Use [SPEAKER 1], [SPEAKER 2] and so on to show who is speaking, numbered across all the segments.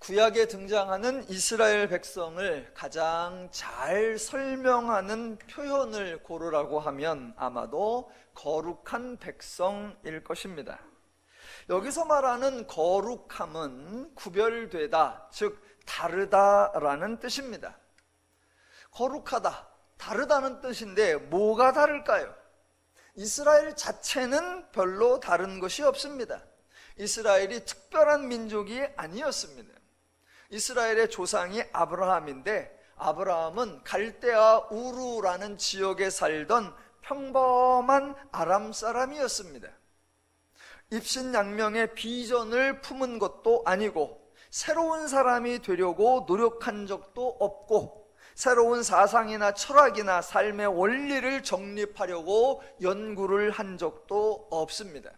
[SPEAKER 1] 구약에 등장하는 이스라엘 백성을 가장 잘 설명하는 표현을 고르라고 하면 아마도 거룩한 백성일 것입니다. 여기서 말하는 거룩함은 구별되다, 즉 다르다라는 뜻입니다. 거룩하다, 다르다는 뜻인데 뭐가 다를까요? 이스라엘 자체는 별로 다른 것이 없습니다. 이스라엘이 특별한 민족이 아니었습니다. 이스라엘의 조상이 아브라함인데 아브라함은 갈대아 우루라는 지역에 살던 평범한 아람 사람이었습니다. 입신양명의 비전을 품은 것도 아니고 새로운 사람이 되려고 노력한 적도 없고 새로운 사상이나 철학이나 삶의 원리를 정립하려고 연구를 한 적도 없습니다.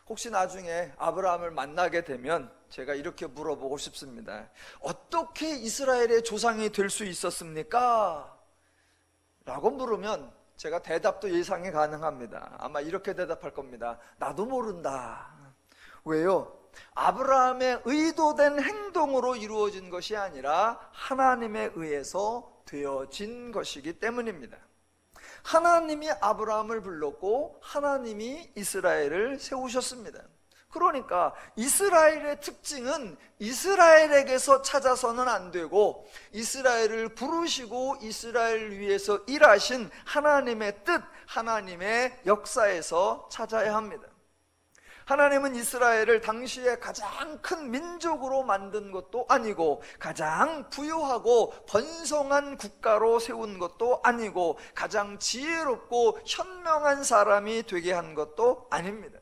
[SPEAKER 1] 혹시 나중에 아브라함을 만나게 되면 제가 이렇게 물어보고 싶습니다. 어떻게 이스라엘의 조상이 될 수 있었습니까? 라고 물으면 제가 대답도 예상이 가능합니다. 아마 이렇게 대답할 겁니다. 나도 모른다. 왜요? 아브라함의 의도된 행동으로 이루어진 것이 아니라 하나님에 의해서 되어진 것이기 때문입니다. 하나님이 아브라함을 불렀고 하나님이 이스라엘을 세우셨습니다. 그러니까 이스라엘의 특징은 이스라엘에게서 찾아서는 안 되고 이스라엘을 부르시고 이스라엘을 위해서 일하신 하나님의 뜻, 하나님의 역사에서 찾아야 합니다. 하나님은 이스라엘을 당시에 가장 큰 민족으로 만든 것도 아니고 가장 부유하고 번성한 국가로 세운 것도 아니고 가장 지혜롭고 현명한 사람이 되게 한 것도 아닙니다.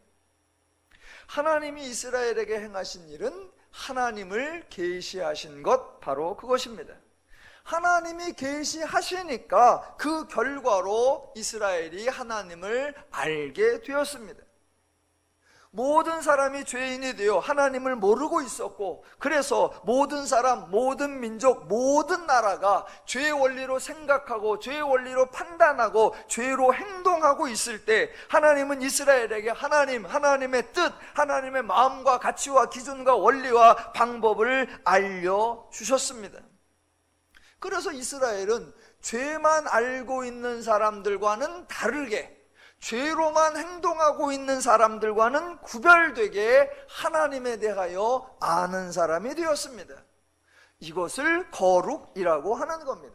[SPEAKER 1] 하나님이 이스라엘에게 행하신 일은 하나님을 계시하신 것, 바로 그것입니다. 하나님이 계시하시니까 그 결과로 이스라엘이 하나님을 알게 되었습니다. 모든 사람이 죄인이 되어 하나님을 모르고 있었고 그래서 모든 사람, 모든 민족, 모든 나라가 죄의 원리로 생각하고 죄의 원리로 판단하고 죄로 행동하고 있을 때 하나님은 이스라엘에게 하나님의 뜻, 하나님의 마음과 가치와 기준과 원리와 방법을 알려주셨습니다. 그래서 이스라엘은 죄만 알고 있는 사람들과는 다르게 죄로만 행동하고 있는 사람들과는 구별되게 하나님에 대하여 아는 사람이 되었습니다. 이것을 거룩이라고 하는 겁니다.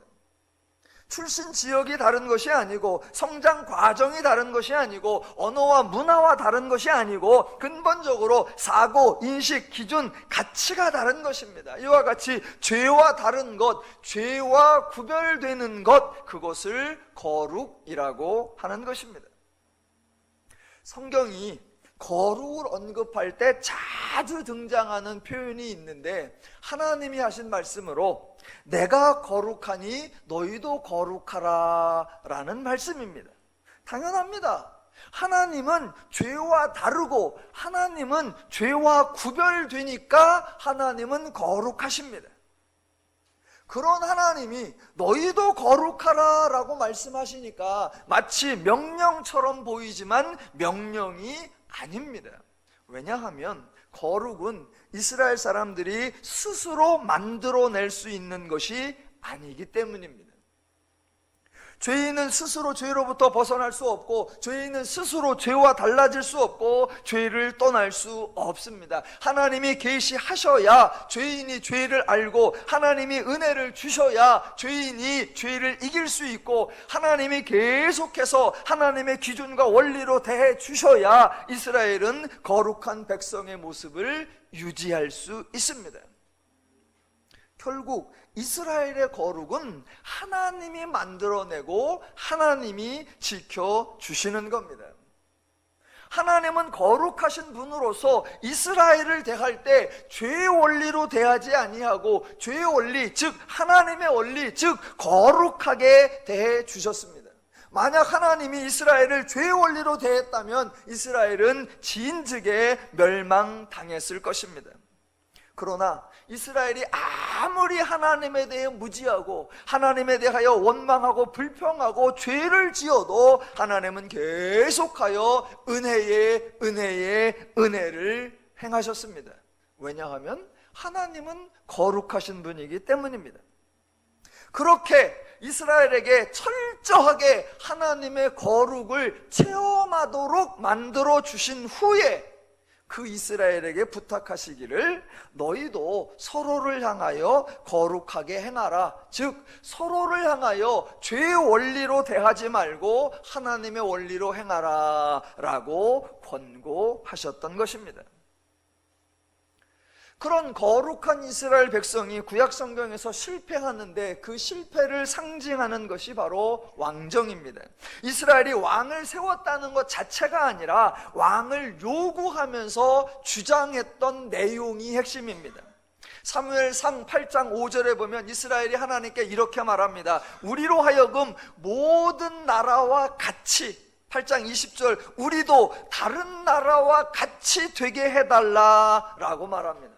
[SPEAKER 1] 출신 지역이 다른 것이 아니고 성장 과정이 다른 것이 아니고 언어와 문화와 다른 것이 아니고 근본적으로 사고, 인식, 기준, 가치가 다른 것입니다. 이와 같이 죄와 다른 것, 죄와 구별되는 것, 그것을 거룩이라고 하는 것입니다. 성경이 거룩을 언급할 때 자주 등장하는 표현이 있는데 하나님이 하신 말씀으로 내가 거룩하니 너희도 거룩하라 라는 말씀입니다. 당연합니다. 하나님은 죄와 다르고 하나님은 죄와 구별되니까 하나님은 거룩하십니다. 그런 하나님이 너희도 거룩하라 라고 말씀하시니까 마치 명령처럼 보이지만 명령이 아닙니다. 왜냐하면 거룩은 이스라엘 사람들이 스스로 만들어낼 수 있는 것이 아니기 때문입니다. 죄인은 스스로 죄로부터 벗어날 수 없고 죄인은 스스로 죄와 달라질 수 없고 죄를 떠날 수 없습니다. 하나님이 계시하셔야 죄인이 죄를 알고 하나님이 은혜를 주셔야 죄인이 죄를 이길 수 있고 하나님이 계속해서 하나님의 기준과 원리로 대해 주셔야 이스라엘은 거룩한 백성의 모습을 유지할 수 있습니다. 결국 이스라엘의 거룩은 하나님이 만들어내고 하나님이 지켜주시는 겁니다. 하나님은 거룩하신 분으로서 이스라엘을 대할 때 죄의 원리로 대하지 아니하고 죄의 원리, 즉 하나님의 원리, 즉 거룩하게 대해 주셨습니다. 만약 하나님이 이스라엘을 죄의 원리로 대했다면 이스라엘은 진즉에 멸망당했을 것입니다. 그러나 이스라엘이 아무리 하나님에 대해 무지하고 하나님에 대하여 원망하고 불평하고 죄를 지어도 하나님은 계속하여 은혜의 은혜를 행하셨습니다. 왜냐하면 하나님은 거룩하신 분이기 때문입니다. 그렇게 이스라엘에게 철저하게 하나님의 거룩을 체험하도록 만들어 주신 후에 그 이스라엘에게 부탁하시기를 너희도 서로를 향하여 거룩하게 행하라. 즉 서로를 향하여 죄의 원리로 대하지 말고 하나님의 원리로 행하라 라고 권고하셨던 것입니다. 그런 거룩한 이스라엘 백성이 구약 성경에서 실패하는데 그 실패를 상징하는 것이 바로 왕정입니다. 이스라엘이 왕을 세웠다는 것 자체가 아니라 왕을 요구하면서 주장했던 내용이 핵심입니다. 사무엘상 8장 5절에 보면 이스라엘이 하나님께 이렇게 말합니다. 우리로 하여금 모든 나라와 같이, 8장 20절, 우리도 다른 나라와 같이 되게 해달라라고 말합니다.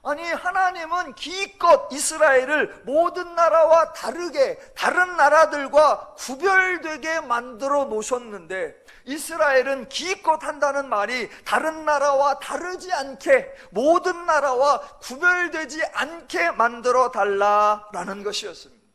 [SPEAKER 1] 아니, 하나님은 기껏 이스라엘을 모든 나라와 다르게, 다른 나라들과 구별되게 만들어 놓으셨는데 이스라엘은 기껏 한다는 말이 다른 나라와 다르지 않게, 모든 나라와 구별되지 않게 만들어 달라라는 것이었습니다.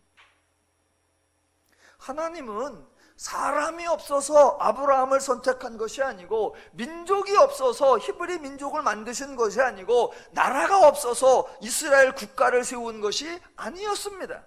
[SPEAKER 1] 하나님은 사람이 없어서 아브라함을 선택한 것이 아니고, 민족이 없어서 히브리 민족을 만드신 것이 아니고, 나라가 없어서 이스라엘 국가를 세운 것이 아니었습니다.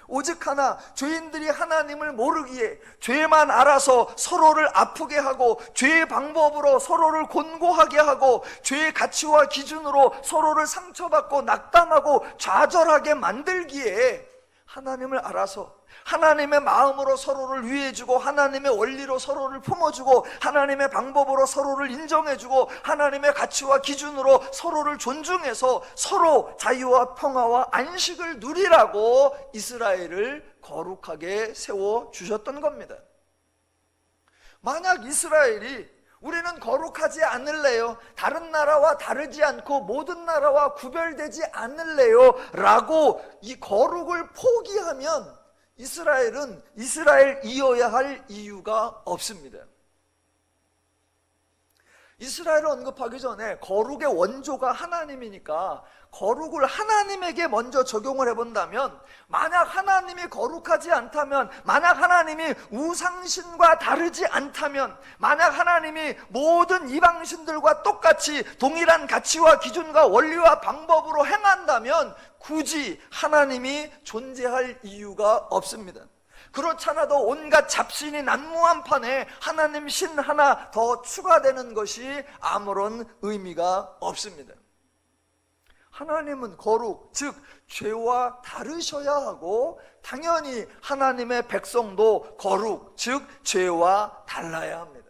[SPEAKER 1] 오직 하나, 죄인들이 하나님을 모르기에 죄만 알아서 서로를 아프게 하고, 죄의 방법으로 서로를 곤고하게 하고, 죄의 가치와 기준으로 서로를 상처받고 낙담하고 좌절하게 만들기에 하나님을 알아서 하나님의 마음으로 서로를 위해주고, 하나님의 원리로 서로를 품어주고, 하나님의 방법으로 서로를 인정해주고, 하나님의 가치와 기준으로 서로를 존중해서 서로 자유와 평화와 안식을 누리라고 이스라엘을 거룩하게 세워주셨던 겁니다. 만약 이스라엘이 우리는 거룩하지 않을래요, 다른 나라와 다르지 않고 모든 나라와 구별되지 않을래요 라고 이 거룩을 포기하면 이스라엘은 이스라엘이어야 할 이유가 없습니다. 이스라엘을 언급하기 전에 거룩의 원조가 하나님이니까 거룩을 하나님에게 먼저 적용을 해본다면, 만약 하나님이 거룩하지 않다면, 만약 하나님이 우상신과 다르지 않다면, 만약 하나님이 모든 이방신들과 똑같이 동일한 가치와 기준과 원리와 방법으로 행한다면 굳이 하나님이 존재할 이유가 없습니다. 그렇잖아도 온갖 잡신이 난무한 판에 하나님 신 하나 더 추가되는 것이 아무런 의미가 없습니다. 하나님은 거룩, 즉 죄와 다르셔야 하고, 당연히 하나님의 백성도 거룩, 즉 죄와 달라야 합니다.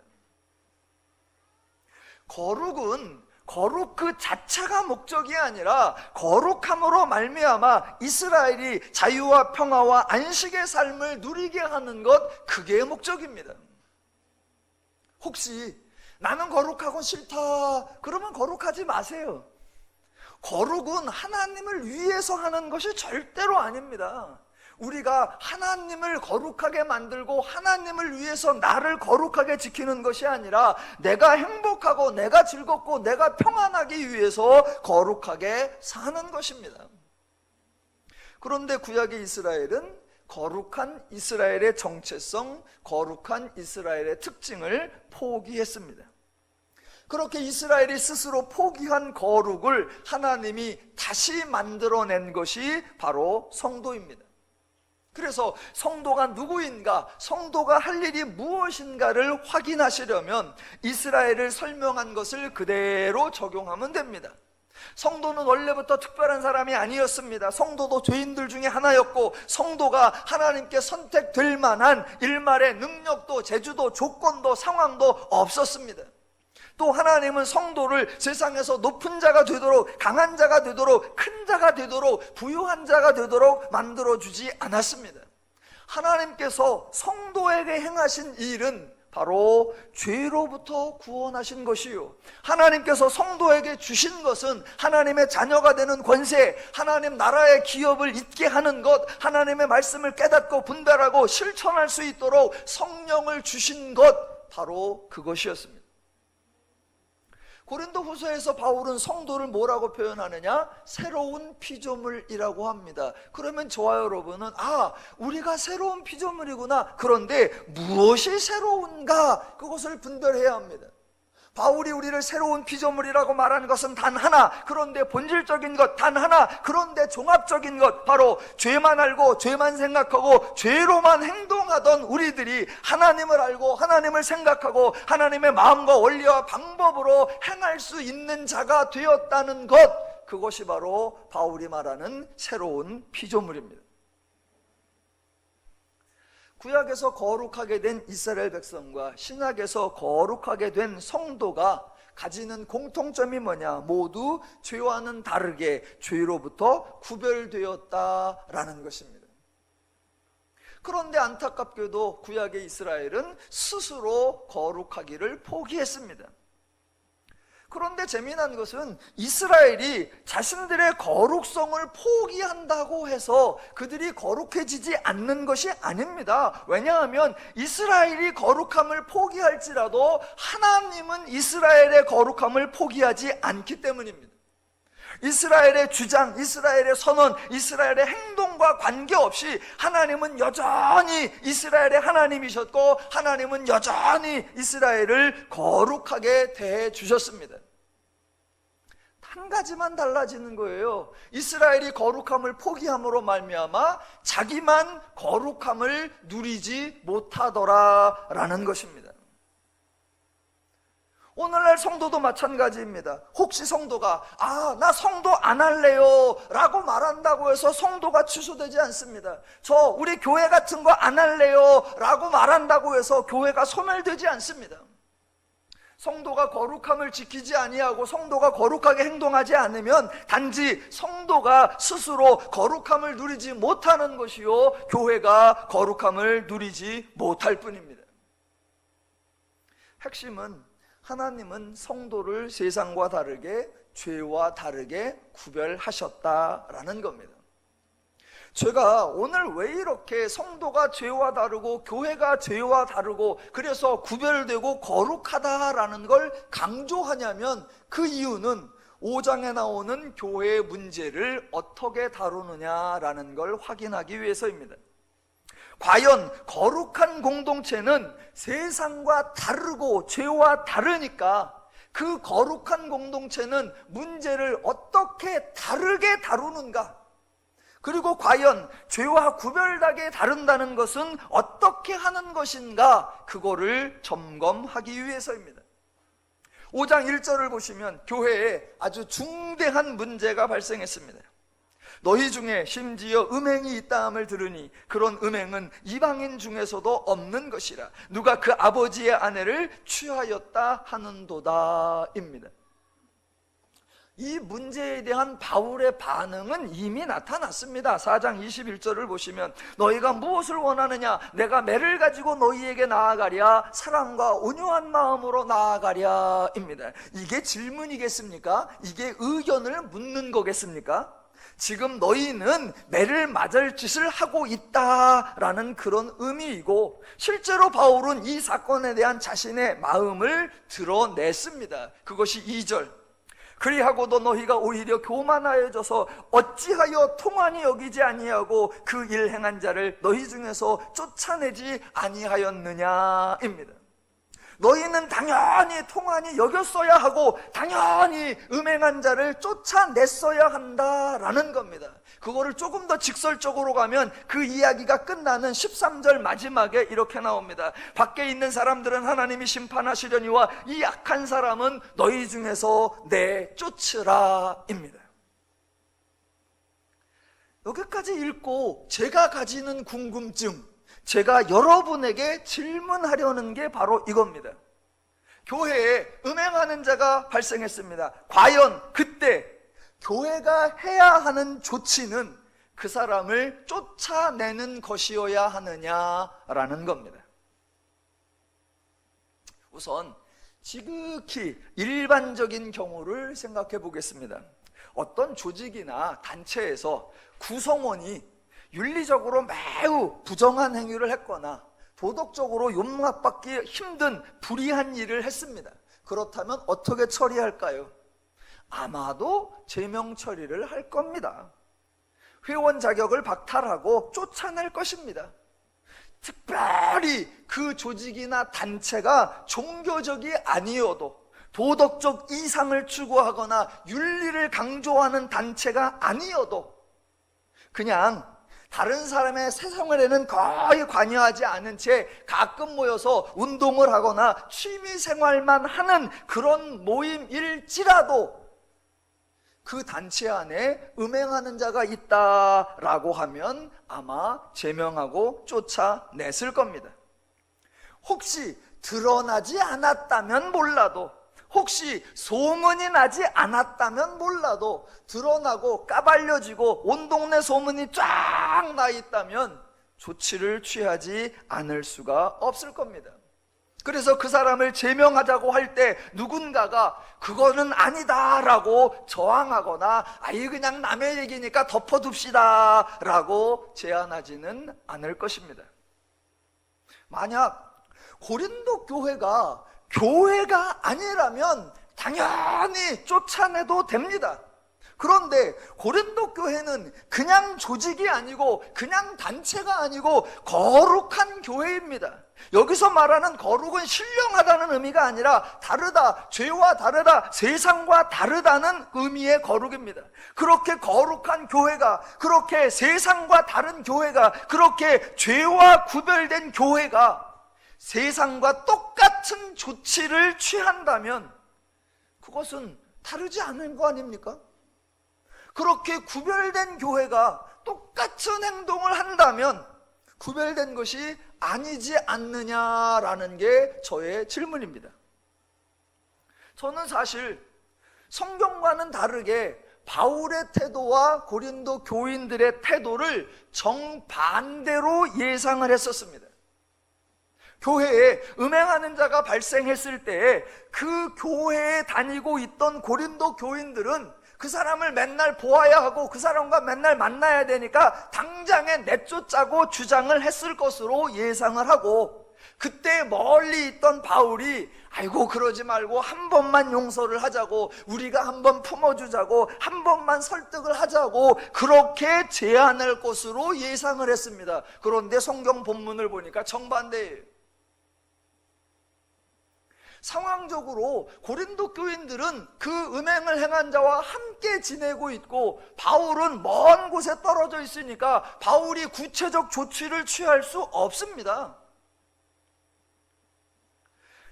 [SPEAKER 1] 거룩은 거룩 그 자체가 목적이 아니라 거룩함으로 말미암아 이스라엘이 자유와 평화와 안식의 삶을 누리게 하는 것, 그게 목적입니다. 혹시 나는 거룩하고 싫다 그러면 거룩하지 마세요. 거룩은 하나님을 위해서 하는 것이 절대로 아닙니다. 우리가 하나님을 거룩하게 만들고 하나님을 위해서 나를 거룩하게 지키는 것이 아니라 내가 행복하고 내가 즐겁고 내가 평안하기 위해서 거룩하게 사는 것입니다. 그런데 구약의 이스라엘은 거룩한 이스라엘의 정체성, 거룩한 이스라엘의 특징을 포기했습니다. 그렇게 이스라엘이 스스로 포기한 거룩을 하나님이 다시 만들어낸 것이 바로 성도입니다. 그래서 성도가 누구인가, 성도가 할 일이 무엇인가를 확인하시려면 이스라엘을 설명한 것을 그대로 적용하면 됩니다. 성도는 원래부터 특별한 사람이 아니었습니다. 성도도 죄인들 중에 하나였고, 성도가 하나님께 선택될 만한 일말의 능력도 재주도 조건도 상황도 없었습니다. 또 하나님은 성도를 세상에서 높은 자가 되도록, 강한 자가 되도록, 큰 자가 되도록, 부유한 자가 되도록 만들어주지 않았습니다. 하나님께서 성도에게 행하신 일은 바로 죄로부터 구원하신 것이요, 하나님께서 성도에게 주신 것은 하나님의 자녀가 되는 권세, 하나님 나라의 기업을 잊게 하는 것, 하나님의 말씀을 깨닫고 분별하고 실천할 수 있도록 성령을 주신 것, 바로 그것이었습니다. 고린도후서에서 바울은 성도를 뭐라고 표현하느냐? 새로운 피조물이라고 합니다. 그러면 저와 여러분은 우리가 새로운 피조물이구나. 그런데 무엇이 새로운가? 그것을 분별해야 합니다. 바울이 우리를 새로운 피조물이라고 말하는 것은 단 하나, 그런데 본질적인 것 단 하나, 그런데 종합적인 것, 바로 죄만 알고 죄만 생각하고 죄로만 행동하던 우리들이 하나님을 알고 하나님을 생각하고 하나님의 마음과 원리와 방법으로 행할 수 있는 자가 되었다는 것, 그것이 바로 바울이 말하는 새로운 피조물입니다. 구약에서 거룩하게 된 이스라엘 백성과 신약에서 거룩하게 된 성도가 가지는 공통점이 뭐냐? 모두 죄와는 다르게 죄로부터 구별되었다라는 것입니다. 그런데 안타깝게도 구약의 이스라엘은 스스로 거룩하기를 포기했습니다. 그런데 재미난 것은 이스라엘이 자신들의 거룩성을 포기한다고 해서 그들이 거룩해지지 않는 것이 아닙니다. 왜냐하면 이스라엘이 거룩함을 포기할지라도 하나님은 이스라엘의 거룩함을 포기하지 않기 때문입니다. 이스라엘의 주장, 이스라엘의 선언, 이스라엘의 행동과 관계없이 하나님은 여전히 이스라엘의 하나님이셨고 하나님은 여전히 이스라엘을 거룩하게 대해 주셨습니다. 한 가지만 달라지는 거예요. 이스라엘이 거룩함을 포기함으로 말미암아 자기만 거룩함을 누리지 못하더라라는 것입니다. 오늘날 성도도 마찬가지입니다. 혹시 성도가 나 성도 안 할래요 라고 말한다고 해서 성도가 취소되지 않습니다. 우리 교회 같은 거 안 할래요 라고 말한다고 해서 교회가 소멸되지 않습니다. 성도가 거룩함을 지키지 아니하고 성도가 거룩하게 행동하지 않으면 단지 성도가 스스로 거룩함을 누리지 못하는 것이요, 교회가 거룩함을 누리지 못할 뿐입니다. 핵심은 하나님은 성도를 세상과 다르게 죄와 다르게 구별하셨다라는 겁니다. 제가 오늘 왜 이렇게 성도가 죄와 다르고 교회가 죄와 다르고 그래서 구별되고 거룩하다라는 걸 강조하냐면 그 이유는 5장에 나오는 교회의 문제를 어떻게 다루느냐라는 걸 확인하기 위해서입니다. 과연 거룩한 공동체는 세상과 다르고 죄와 다르니까 그 거룩한 공동체는 문제를 어떻게 다르게 다루는가? 그리고 과연 죄와 구별나게 다룬다는 것은 어떻게 하는 것인가? 그거를 점검하기 위해서입니다. 5장 1절을 보시면 교회에 아주 중대한 문제가 발생했습니다. 너희 중에 심지어 음행이 있다함을 들으니 그런 음행은 이방인 중에서도 없는 것이라. 누가 그 아버지의 아내를 취하였다 하는도다입니다. 이 문제에 대한 바울의 반응은 이미 나타났습니다. 4장 21절을 보시면 너희가 무엇을 원하느냐? 내가 매를 가지고 너희에게 나아가랴? 사랑과 온유한 마음으로 나아가랴? 입니다. 이게 질문이겠습니까? 이게 의견을 묻는 거겠습니까? 지금 너희는 매를 맞을 짓을 하고 있다라는 그런 의미이고, 실제로 바울은 이 사건에 대한 자신의 마음을 드러냈습니다. 그것이 2절. 그리하고도 너희가 오히려 교만하여져서 어찌하여 통한이 여기지 아니하고 그 일 행한 자를 너희 중에서 쫓아내지 아니하였느냐입니다. 너희는 당연히 통한이 여겼어야 하고 당연히 음행한 자를 쫓아냈어야 한다라는 겁니다. 그거를 조금 더 직설적으로 가면 그 이야기가 끝나는 13절 마지막에 이렇게 나옵니다. 밖에 있는 사람들은 하나님이 심판하시려니와 이 악한 사람은 너희 중에서 내쫓으라 입니다. 여기까지 읽고 제가 가지는 궁금증, 제가 여러분에게 질문하려는 게 바로 이겁니다. 교회에 음행하는 자가 발생했습니다. 과연 그때 교회가 해야 하는 조치는 그 사람을 쫓아내는 것이어야 하느냐라는 겁니다. 우선 지극히 일반적인 경우를 생각해 보겠습니다. 어떤 조직이나 단체에서 구성원이 윤리적으로 매우 부정한 행위를 했거나 도덕적으로 용납받기 힘든 불의한 일을 했습니다. 그렇다면 어떻게 처리할까요? 아마도 제명 처리를 할 겁니다. 회원 자격을 박탈하고 쫓아낼 것입니다. 특별히 그 조직이나 단체가 종교적이 아니어도, 도덕적 이상을 추구하거나 윤리를 강조하는 단체가 아니어도, 그냥 다른 사람의 세상을에는 거의 관여하지 않은 채 가끔 모여서 운동을 하거나 취미 생활만 하는 그런 모임일지라도 그 단체 안에 음행하는 자가 있다라고 하면 아마 제명하고 쫓아냈을 겁니다. 혹시 드러나지 않았다면 몰라도, 혹시 소문이 나지 않았다면 몰라도 드러나고 까발려지고 온 동네 소문이 쫙 나 있다면 조치를 취하지 않을 수가 없을 겁니다. 그래서 그 사람을 제명하자고 할 때 누군가가 그거는 아니다라고 저항하거나 아이 그냥 남의 얘기니까 덮어둡시다 라고 제안하지는 않을 것입니다. 만약 고린도 교회가 아니라면 당연히 쫓아내도 됩니다. 그런데 고린도 교회는 그냥 조직이 아니고 그냥 단체가 아니고 거룩한 교회입니다. 여기서 말하는 거룩은 신령하다는 의미가 아니라 다르다, 죄와 다르다, 세상과 다르다는 의미의 거룩입니다. 그렇게 거룩한 교회가, 그렇게 세상과 다른 교회가, 그렇게 죄와 구별된 교회가 세상과 똑같은 조치를 취한다면 그것은 다르지 않은 거 아닙니까? 그렇게 구별된 교회가 똑같은 행동을 한다면 구별된 것이 아니지 않느냐라는 게 저의 질문입니다. 저는 사실 성경과는 다르게 바울의 태도와 고린도 교인들의 태도를 정반대로 예상을 했었습니다. 교회에 음행하는 자가 발생했을 때 그 교회에 다니고 있던 고린도 교인들은 그 사람을 맨날 보아야 하고 그 사람과 맨날 만나야 되니까 당장에 내쫓자고 주장을 했을 것으로 예상을 하고, 그때 멀리 있던 바울이 아이고 그러지 말고 한 번만 용서를 하자고, 우리가 한 번 품어주자고, 한 번만 설득을 하자고 그렇게 제안할 것으로 예상을 했습니다. 그런데 성경 본문을 보니까 정반대예요. 상황적으로 고린도 교인들은 그 음행을 행한 자와 함께 지내고 있고 바울은 먼 곳에 떨어져 있으니까 바울이 구체적 조치를 취할 수 없습니다.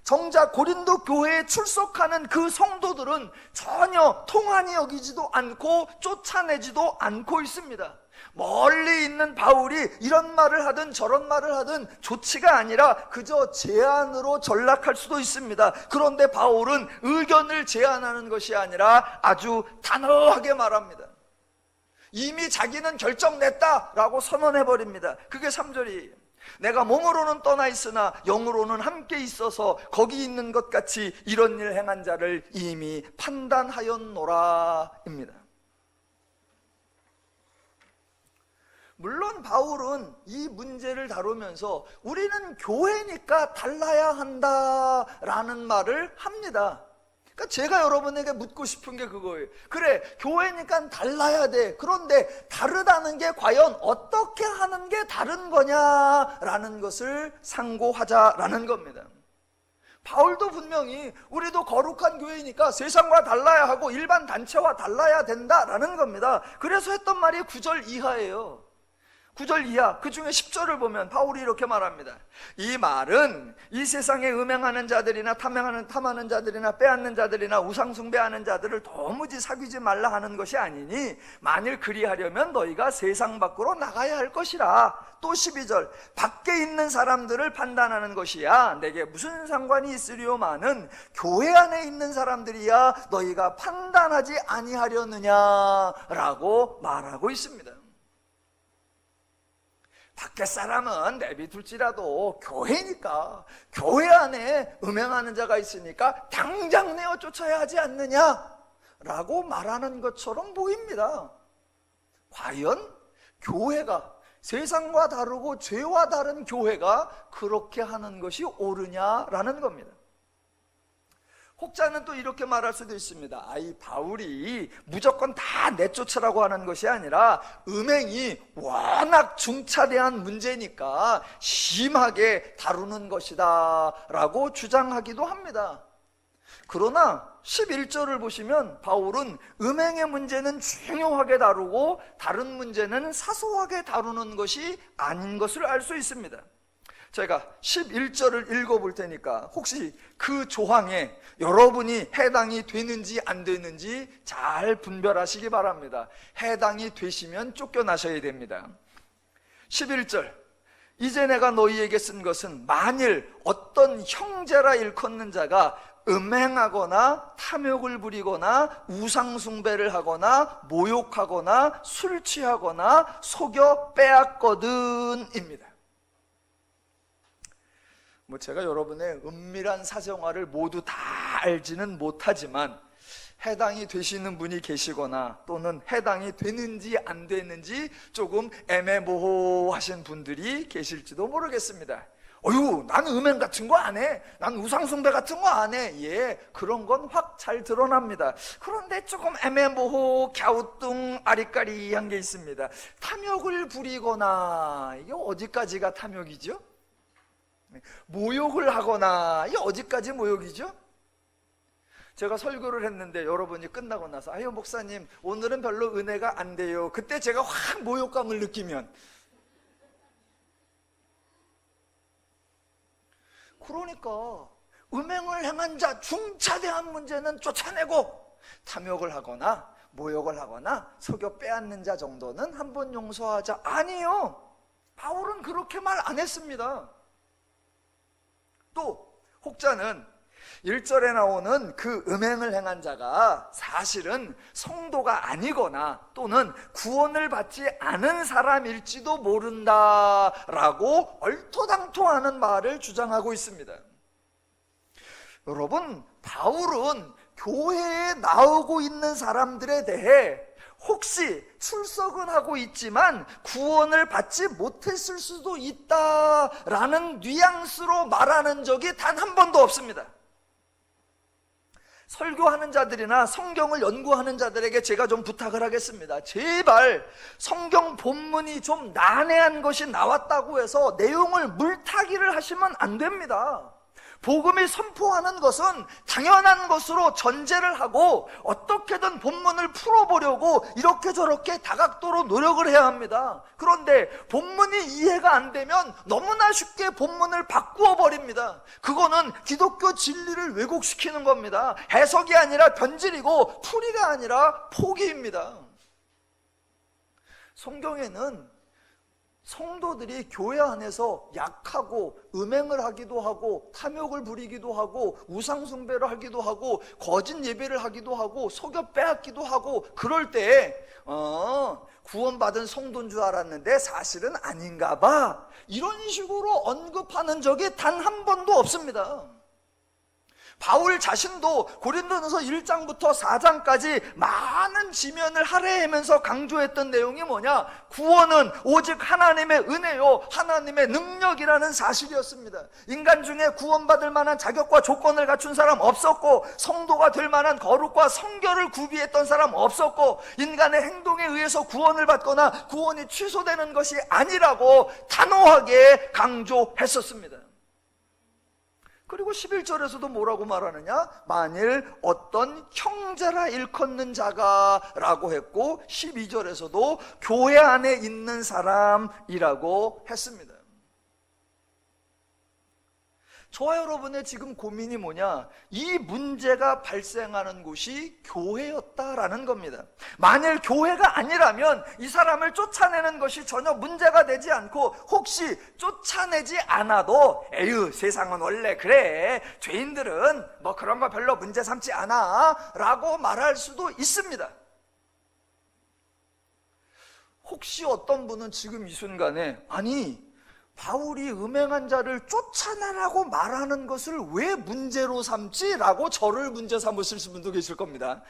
[SPEAKER 1] 정작 고린도 교회에 출석하는 그 성도들은 전혀 통한이 여기지도 않고 쫓아내지도 않고 있습니다. 멀리 있는 바울이 이런 말을 하든 저런 말을 하든 조치가 아니라 그저 제안으로 전락할 수도 있습니다. 그런데 바울은 의견을 제안하는 것이 아니라 아주 단호하게 말합니다. 이미 자기는 결정냈다라고 선언해버립니다. 그게 3절이에요. 내가 몸으로는 떠나 있으나 영으로는 함께 있어서 거기 있는 것 같이 이런 일 행한 자를 이미 판단하였노라 입니다. 물론 바울은 이 문제를 다루면서 우리는 교회니까 달라야 한다라는 말을 합니다. 그러니까 제가 여러분에게 묻고 싶은 게 그거예요. 그래, 교회니까 달라야 돼. 그런데 다르다는 게 과연 어떻게 하는 게 다른 거냐라는 것을 상고하자라는 겁니다. 바울도 분명히 우리도 거룩한 교회니까 세상과 달라야 하고 일반 단체와 달라야 된다라는 겁니다. 그래서 했던 말이 9절 이하예요. 9절 이하, 그 중에 10절을 보면 바울이 이렇게 말합니다. 이 말은 이 세상에 음행하는 자들이나 탐하는 자들이나 빼앗는 자들이나 우상숭배하는 자들을 도무지 사귀지 말라 하는 것이 아니니 만일 그리하려면 너희가 세상 밖으로 나가야 할 것이라. 또 12절, 밖에 있는 사람들을 판단하는 것이야 내게 무슨 상관이 있으리요마는 교회 안에 있는 사람들이야 너희가 판단하지 아니하려느냐라고 말하고 있습니다. 밖에 사람은 내비둘지라도 교회니까, 교회 안에 음행하는 자가 있으니까 당장 내어 쫓아야 하지 않느냐라고 말하는 것처럼 보입니다. 과연 교회가, 세상과 다르고 죄와 다른 교회가 그렇게 하는 것이 옳으냐라는 겁니다. 혹자는 또 이렇게 말할 수도 있습니다. 이 바울이 무조건 다 내쫓으라고 하는 것이 아니라 음행이 워낙 중차대한 문제니까 심하게 다루는 것이다 라고 주장하기도 합니다. 그러나 11절을 보시면 바울은 음행의 문제는 중요하게 다루고 다른 문제는 사소하게 다루는 것이 아닌 것을 알 수 있습니다. 제가 11절을 읽어볼 테니까 혹시 그 조항에 여러분이 해당이 되는지 안 되는지 잘 분별하시기 바랍니다. 해당이 되시면 쫓겨나셔야 됩니다. 11절, 이제 내가 너희에게 쓴 것은 만일 어떤 형제라 일컫는 자가 음행하거나 탐욕을 부리거나 우상숭배를 하거나 모욕하거나 술 취하거나 속여 빼앗거든입니다. 제가 여러분의 은밀한 사생활을 모두 다 알지는 못하지만 해당이 되시는 분이 계시거나 또는 해당이 되는지 안 되는지 조금 애매모호하신 분들이 계실지도 모르겠습니다. 나는 음행 같은 거 안 해. 난 우상숭배 같은 거 안 해. 예, 그런 건 확 잘 드러납니다. 그런데 조금 애매모호 갸우뚱 아리까리한 게 있습니다. 탐욕을 부리거나, 이게 어디까지가 탐욕이죠? 모욕을 하거나, 이게 어디까지 모욕이죠? 제가 설교를 했는데 여러분이 끝나고 나서 목사님 오늘은 별로 은혜가 안 돼요. 그때 제가 확 모욕감을 느끼면, 그러니까 음행을 행한 자 중차대한 문제는 쫓아내고 탐욕을 하거나 모욕을 하거나 속여 빼앗는 자 정도는 한번 용서하자. 아니요, 바울은 그렇게 말 안 했습니다. 또 혹자는 1절에 나오는 그 음행을 행한 자가 사실은 성도가 아니거나 또는 구원을 받지 않은 사람일지도 모른다라고 얼토당토하는 말을 주장하고 있습니다. 여러분, 바울은 교회에 나오고 있는 사람들에 대해 혹시 출석은 하고 있지만 구원을 받지 못했을 수도 있다라는 뉘앙스로 말하는 적이 단 한 번도 없습니다. 설교하는 자들이나 성경을 연구하는 자들에게 제가 좀 부탁을 하겠습니다. 제발 성경 본문이 좀 난해한 것이 나왔다고 해서 내용을 물타기를 하시면 안 됩니다. 복음이 선포하는 것은 당연한 것으로 전제를 하고 어떻게든 본문을 풀어보려고 이렇게 저렇게 다각도로 노력을 해야 합니다. 그런데 본문이 이해가 안 되면 너무나 쉽게 본문을 바꾸어 버립니다. 그거는 기독교 진리를 왜곡시키는 겁니다. 해석이 아니라 변질이고 풀이가 아니라 포기입니다. 성경에는 성도들이 교회 안에서 약하고 음행을 하기도 하고 탐욕을 부리기도 하고 우상숭배를 하기도 하고 거짓 예배를 하기도 하고 속여 빼앗기도 하고 그럴 때 구원받은 성도인 줄 알았는데 사실은 아닌가 봐, 이런 식으로 언급하는 적이 단 한 번도 없습니다. 바울 자신도 고린도전서 1장부터 4장까지 많은 지면을 할애하면서 강조했던 내용이 뭐냐? 구원은 오직 하나님의 은혜요 하나님의 능력이라는 사실이었습니다. 인간 중에 구원받을 만한 자격과 조건을 갖춘 사람 없었고, 성도가 될 만한 거룩과 성결을 구비했던 사람 없었고, 인간의 행동에 의해서 구원을 받거나 구원이 취소되는 것이 아니라고 단호하게 강조했었습니다. 그리고 11절에서도 뭐라고 말하느냐? 만일 어떤 형제라 일컫는 자가 라고 했고, 12절에서도 교회 안에 있는 사람이라고 했습니다. 저와 여러분의 지금 고민이 뭐냐? 이 문제가 발생하는 곳이 교회였다라는 겁니다. 만일 교회가 아니라면 이 사람을 쫓아내는 것이 전혀 문제가 되지 않고, 혹시 쫓아내지 않아도 에휴 세상은 원래 그래, 죄인들은 뭐 그런 거 별로 문제 삼지 않아 라고 말할 수도 있습니다. 혹시 어떤 분은 지금 이 순간에 바울이 음행한 자를 쫓아내라고 말하는 것을 왜 문제로 삼지? 라고 저를 문제 삼으실 분도 계실 겁니다.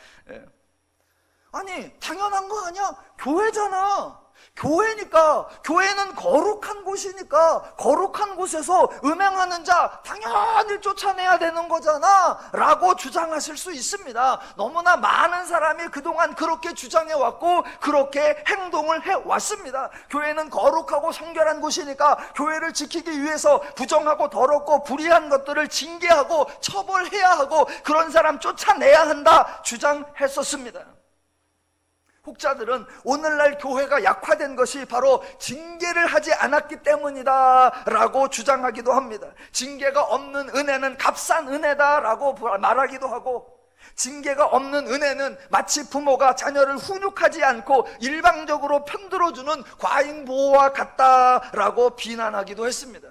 [SPEAKER 1] 당연한 거 아니야? 교회잖아. 교회니까, 교회는 거룩한 곳이니까 거룩한 곳에서 음행하는 자 당연히 쫓아내야 되는 거잖아 라고 주장하실 수 있습니다. 너무나 많은 사람이 그동안 그렇게 주장해왔고 그렇게 행동을 해왔습니다. 교회는 거룩하고 성결한 곳이니까 교회를 지키기 위해서 부정하고 더럽고 불의한 것들을 징계하고 처벌해야 하고 그런 사람 쫓아내야 한다 주장했었습니다. 혹자들은 오늘날 교회가 약화된 것이 바로 징계를 하지 않았기 때문이다 라고 주장하기도 합니다. 징계가 없는 은혜는 값싼 은혜다 라고 말하기도 하고, 징계가 없는 은혜는 마치 부모가 자녀를 훈육하지 않고 일방적으로 편들어주는 과잉 보호와 같다라고 비난하기도 했습니다.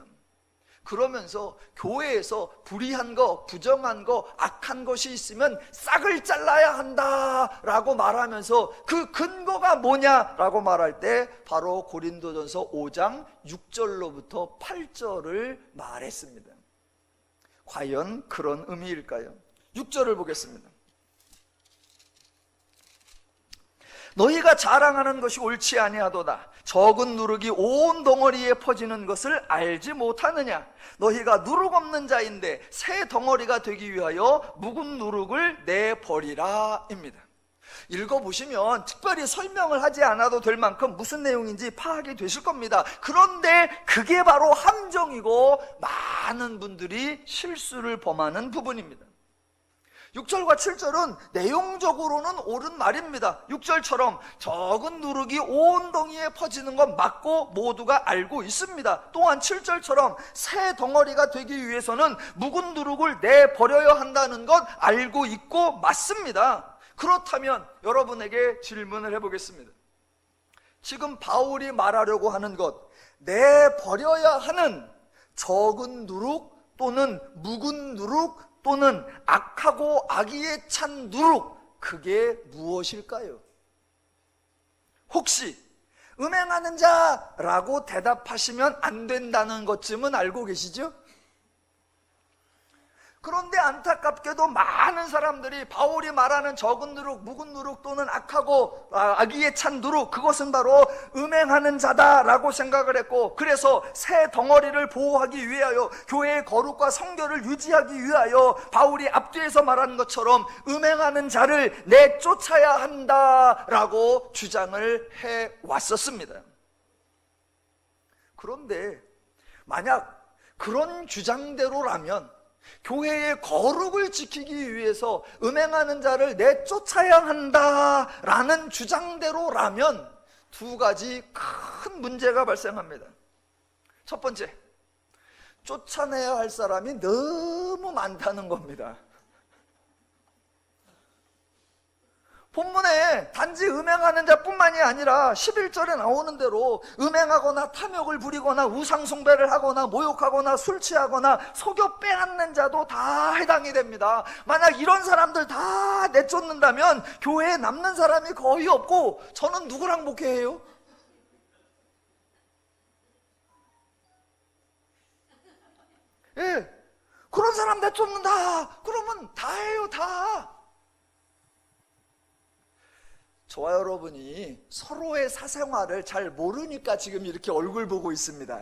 [SPEAKER 1] 그러면서 교회에서 불의한 거, 부정한 거, 악한 것이 있으면 싹을 잘라야 한다라고 말하면서 그 근거가 뭐냐라고 말할 때 바로 고린도전서 5장 6절로부터 8절을 말했습니다. 과연 그런 의미일까요? 6절을 보겠습니다. 너희가 자랑하는 것이 옳지 아니하도다. 적은 누룩이 온 덩어리에 퍼지는 것을 알지 못하느냐. 너희가 누룩 없는 자인데 새 덩어리가 되기 위하여 묵은 누룩을 내버리라 입니다. 읽어보시면 특별히 설명을 하지 않아도 될 만큼 무슨 내용인지 파악이 되실 겁니다. 그런데 그게 바로 함정이고 많은 분들이 실수를 범하는 부분입니다. 6절과 7절은 내용적으로는 옳은 말입니다. 6절처럼 적은 누룩이 온 덩이에 퍼지는 건 맞고 모두가 알고 있습니다. 또한 7절처럼 새 덩어리가 되기 위해서는 묵은 누룩을 내버려야 한다는 건 알고 있고 맞습니다. 그렇다면 여러분에게 질문을 해보겠습니다. 지금 바울이 말하려고 하는 것, 내버려야 하는 적은 누룩 또는 묵은 누룩 또는 악하고 악의에 찬 누룩, 그게 무엇일까요? 혹시 음행하는 자라고 대답하시면 안 된다는 것쯤은 알고 계시죠? 그런데 안타깝게도 많은 사람들이 바울이 말하는 적은 누룩, 묵은 누룩 또는 악하고 악의에 찬 누룩, 그것은 바로 음행하는 자다라고 생각을 했고, 그래서 새 덩어리를 보호하기 위하여 해의 거룩과 성결을 유지하기 위하여 바울이 앞뒤에서 말하는 것처럼 음행하는 자를 내쫓아야 한다라고 주장을 해왔었습니다. 그런데 만약 그런 주장대로라면 교회의 거룩을 지키기 위해서 음행하는 자를 내쫓아야 한다라는 주장대로라면 두 가지 큰 문제가 발생합니다. 첫 번째, 쫓아내야 할 사람이 너무 많다는 겁니다. 본문에 단지 음행하는 자뿐만이 아니라 11절에 나오는 대로 음행하거나 탐욕을 부리거나 우상숭배를 하거나 모욕하거나 술 취하거나 속여 빼앗는 자도 다 해당이 됩니다. 만약 이런 사람들 다 내쫓는다면 교회에 남는 사람이 거의 없고 저는 누구랑 목회해요? 예, 그런 사람 내쫓는다 그러면 다 해요, 다. 저와 여러분이 서로의 사생활을 잘 모르니까 지금 이렇게 얼굴 보고 있습니다.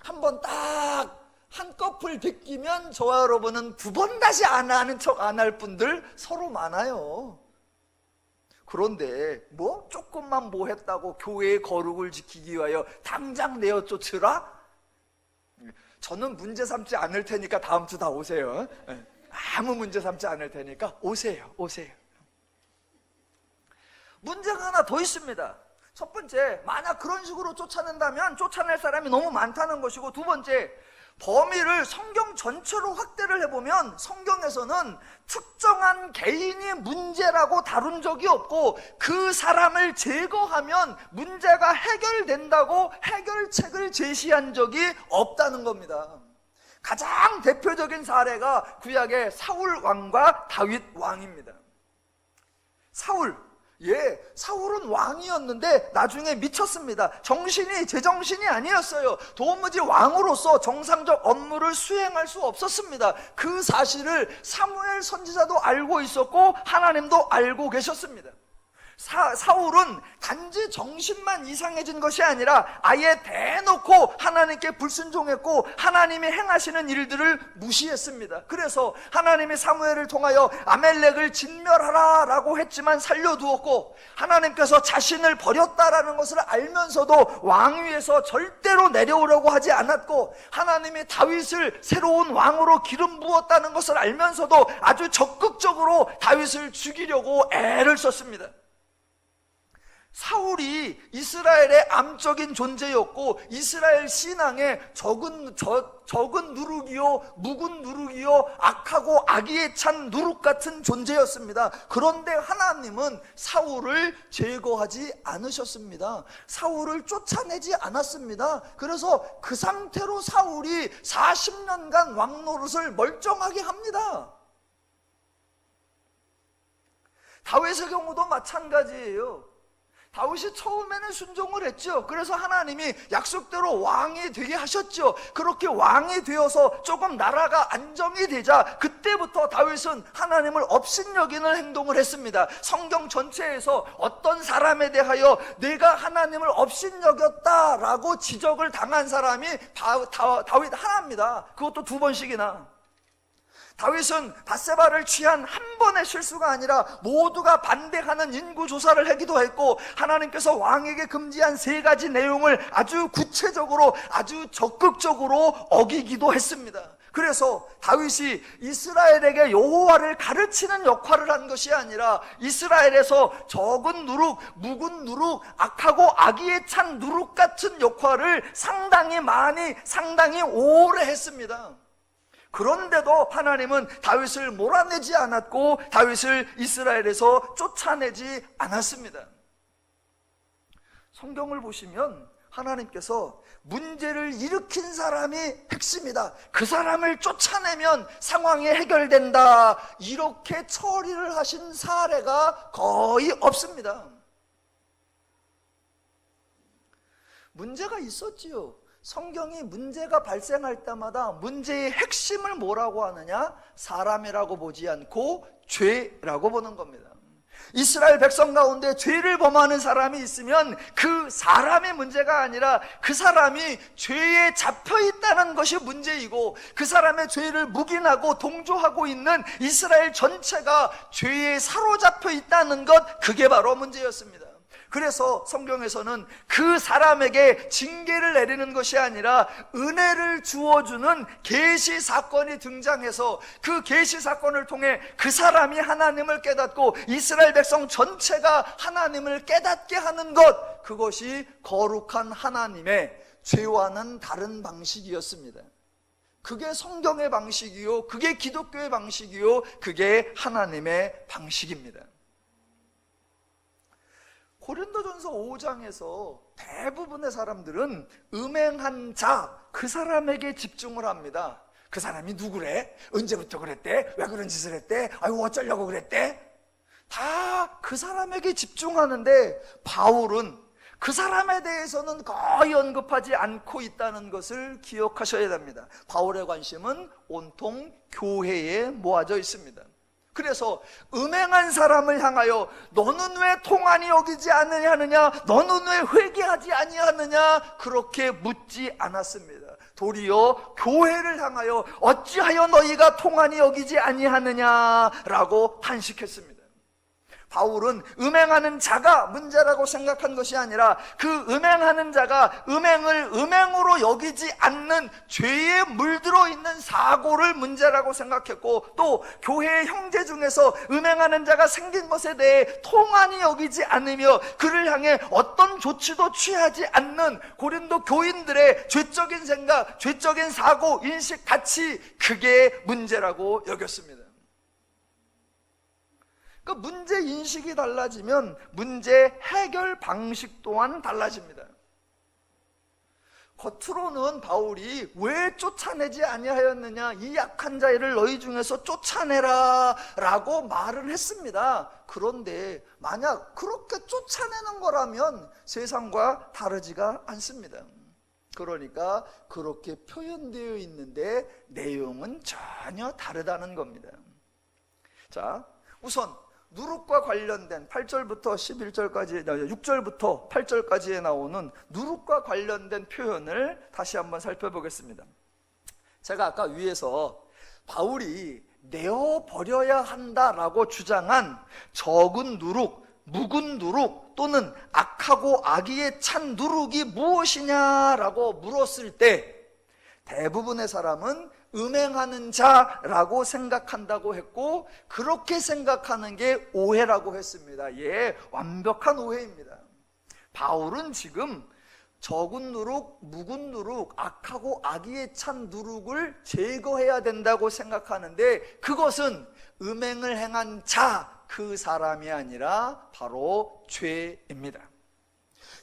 [SPEAKER 1] 한번 딱 한꺼풀 베끼면 저와 여러분은 두 번 다시 안 하는 척 안 할 분들 서로 많아요. 그런데 뭐 조금만 뭐 했다고 교회의 거룩을 지키기 위하여 당장 내어 쫓으라? 저는 문제 삼지 않을 테니까 다음 주 다 오세요. 아무 문제 삼지 않을 테니까 오세요. 문제가 하나 더 있습니다. 첫 번째, 만약 그런 식으로 쫓아낸다면 쫓아낼 사람이 너무 많다는 것이고, 두 번째, 범위를 성경 전체로 확대를 해보면 성경에서는 특정한 개인이 문제라고 다룬 적이 없고 그 사람을 제거하면 문제가 해결된다고 해결책을 제시한 적이 없다는 겁니다. 가장 대표적인 사례가 구약의 사울 왕과 다윗 왕입니다. 사울은 왕이었는데 나중에 미쳤습니다. 정신이 제정신이 아니었어요. 도무지 왕으로서 정상적 업무를 수행할 수 없었습니다. 그 사실을 사무엘 선지자도 알고 있었고 하나님도 알고 계셨습니다. 사울은 단지 정신만 이상해진 것이 아니라 아예 대놓고 하나님께 불순종했고 하나님이 행하시는 일들을 무시했습니다. 그래서 하나님이 사무엘을 통하여 아멜렉을 진멸하라 라고 했지만 살려두었고, 하나님께서 자신을 버렸다라는 것을 알면서도 왕위에서 절대로 내려오려고 하지 않았고, 하나님이 다윗을 새로운 왕으로 기름 부었다는 것을 알면서도 아주 적극적으로 다윗을 죽이려고 애를 썼습니다. 사울이 이스라엘의 암적인 존재였고 이스라엘 신앙의 적은 누룩이요 묵은 누룩이요 악하고 악의에 찬 누룩 같은 존재였습니다. 그런데 하나님은 사울을 제거하지 않으셨습니다. 사울을 쫓아내지 않았습니다. 그래서 그 상태로 사울이 40년간 왕노릇을 멀쩡하게 합니다. 다윗의 경우도 마찬가지예요. 다윗이 처음에는 순종을 했죠. 그래서 하나님이 약속대로 왕이 되게 하셨죠. 그렇게 왕이 되어서 조금 나라가 안정이 되자 그때부터 다윗은 하나님을 업신여기는 행동을 했습니다. 성경 전체에서 어떤 사람에 대하여 내가 하나님을 업신여겼다라고 지적을 당한 사람이 다윗 하나입니다. 그것도 2번씩이나. 다윗은 밧세바를 취한 한 번의 실수가 아니라 모두가 반대하는 인구조사를 하기도 했고, 하나님께서 왕에게 금지한 3가지 내용을 아주 구체적으로 아주 적극적으로 어기기도 했습니다. 그래서 다윗이 이스라엘에게 여호와를 가르치는 역할을 한 것이 아니라 이스라엘에서 적은 누룩, 묵은 누룩, 악하고 악의에 찬 누룩 같은 역할을 상당히 오래 했습니다. 그런데도 하나님은 다윗을 몰아내지 않았고 다윗을 이스라엘에서 쫓아내지 않았습니다. 성경을 보시면 하나님께서 문제를 일으킨 사람이 핵심이다, 그 사람을 쫓아내면 상황이 해결된다, 이렇게 처리를 하신 사례가 거의 없습니다. 문제가 있었지요. 성경이 문제가 발생할 때마다 문제의 핵심을 뭐라고 하느냐? 사람이라고 보지 않고 죄라고 보는 겁니다. 이스라엘 백성 가운데 죄를 범하는 사람이 있으면 그 사람의 문제가 아니라 그 사람이 죄에 잡혀 있다는 것이 문제이고, 그 사람의 죄를 묵인하고 동조하고 있는 이스라엘 전체가 죄에 사로잡혀 있다는 것, 그게 바로 문제였습니다. 그래서 성경에서는 그 사람에게 징계를 내리는 것이 아니라 은혜를 주어주는 계시 사건이 등장해서 그 계시 사건을 통해 그 사람이 하나님을 깨닫고 이스라엘 백성 전체가 하나님을 깨닫게 하는 것, 그것이 거룩한 하나님의 죄와는 다른 방식이었습니다. 그게 성경의 방식이요, 그게 기독교의 방식이요, 그게 하나님의 방식입니다. 고린도전서 5장에서 대부분의 사람들은 음행한 자, 그 사람에게 집중을 합니다. 그 사람이 누구래? 언제부터 그랬대? 왜 그런 짓을 했대? 아이고 어쩌려고 그랬대? 다 그 사람에게 집중하는데, 바울은 그 사람에 대해서는 거의 언급하지 않고 있다는 것을 기억하셔야 됩니다. 바울의 관심은 온통 교회에 모아져 있습니다. 그래서 음행한 사람을 향하여 너는 왜 통한이 여기지 않느냐, 너는 왜 회개하지 아니하느냐, 그렇게 묻지 않았습니다. 도리어 교회를 향하여 어찌하여 너희가 통한이 여기지 아니하느냐라고 탄식했습니다. 바울은 음행하는 자가 문제라고 생각한 것이 아니라 그 음행하는 자가 음행을 음행으로 여기지 않는 죄에 물들어 있는 사고를 문제라고 생각했고, 또 교회의 형제 중에서 음행하는 자가 생긴 것에 대해 통한이 여기지 않으며 그를 향해 어떤 조치도 취하지 않는 고린도 교인들의 죄적인 생각, 죄적인 사고, 인식, 가치, 그게 문제라고 여겼습니다. 그 문제 인식이 달라지면 문제 해결 방식 또한 달라집니다. 겉으로는 바울이 왜 쫓아내지 아니하였느냐, 이 약한 자를 너희 중에서 쫓아내라 라고 말을 했습니다. 그런데 만약 그렇게 쫓아내는 거라면 세상과 다르지가 않습니다. 그러니까 그렇게 표현되어 있는데 내용은 전혀 다르다는 겁니다. 자, 우선 누룩과 관련된 8절부터 11절까지 6절부터 8절까지에 나오는 누룩과 관련된 표현을 다시 한번 살펴보겠습니다. 제가 아까 위에서 바울이 내어버려야 한다라고 주장한 적은 누룩, 묵은 누룩 또는 악하고 악의에 찬 누룩이 무엇이냐라고 물었을 때 대부분의 사람은 음행하는 자라고 생각한다고 했고, 그렇게 생각하는 게 오해라고 했습니다. 예, 완벽한 오해입니다. 바울은 지금 적은 누룩, 묵은 누룩, 악하고 악의에 찬 누룩을 제거해야 된다고 생각하는데, 그것은 음행을 행한 자, 그 사람이 아니라 바로 죄입니다.